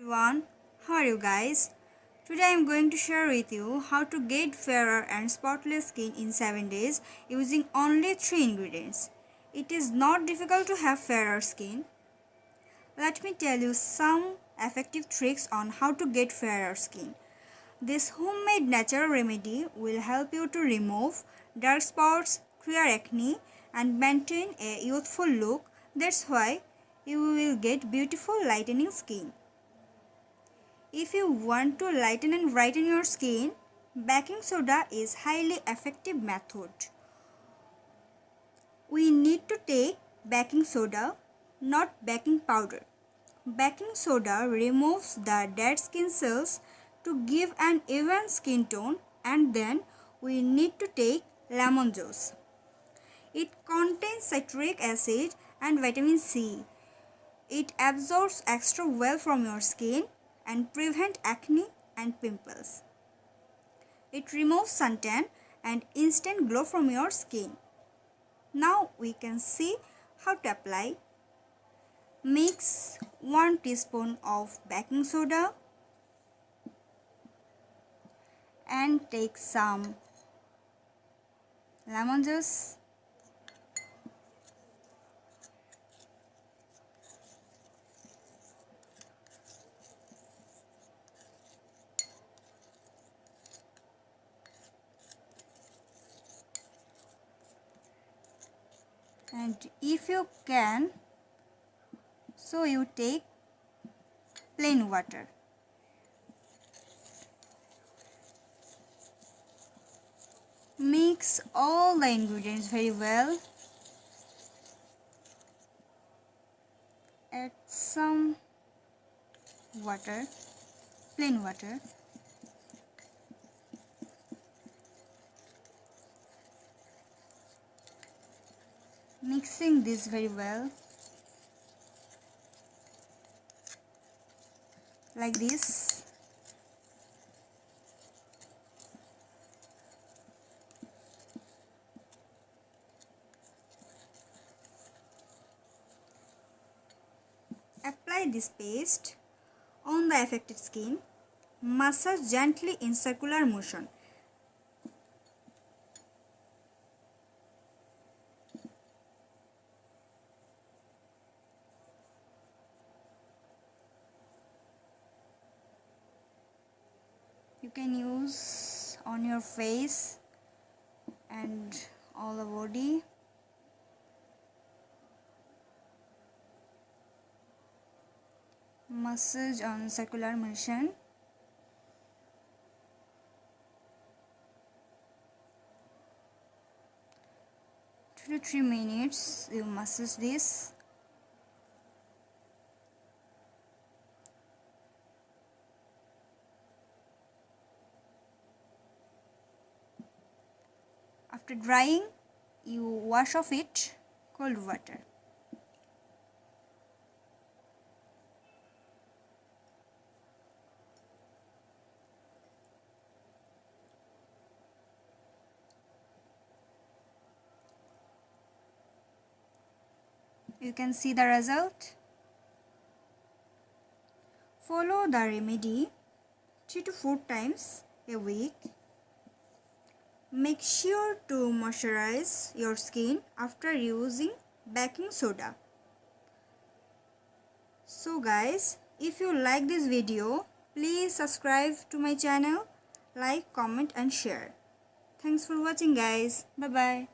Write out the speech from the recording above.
everyone, how are you guys? Today I am going to share with you how to get fairer and spotless skin in 7 days using only 3 ingredients. It is not difficult to have fairer skin. Let me tell you some effective tricks on how to get fairer skin. This homemade natural remedy will help you to remove dark spots, clear acne and maintain a youthful look. That's why you will get beautiful lightening skin. If you want to lighten and brighten your skin, baking soda is highly effective method. We need to take baking soda, not baking powder. Baking soda removes the dead skin cells to give an even skin tone, and then we need to take lemon juice. It contains citric acid and vitamin C. It absorbs extra well from your skin and prevent acne and pimples. It removes suntan and instant glow from your skin. Now we can see how to apply. Mix 1 teaspoon of baking soda and take some lemon juice. And if you can, so you take plain water. Mix all the ingredients very well. Add some water, plain water. Mixing this very well, like this. Apply this paste on the affected skin. Massage gently in circular motion. You can use on your face and all the body. Massage on circular motion. Two to 3 minutes you massage this. After drying, you wash off it cold water. You can see the result. Follow the remedy 3 to 4 times a week. Make sure to moisturize your skin after using baking soda. So guys, if you like this video, please subscribe to my channel, like, comment and share. Thanks for watching guys. Bye bye.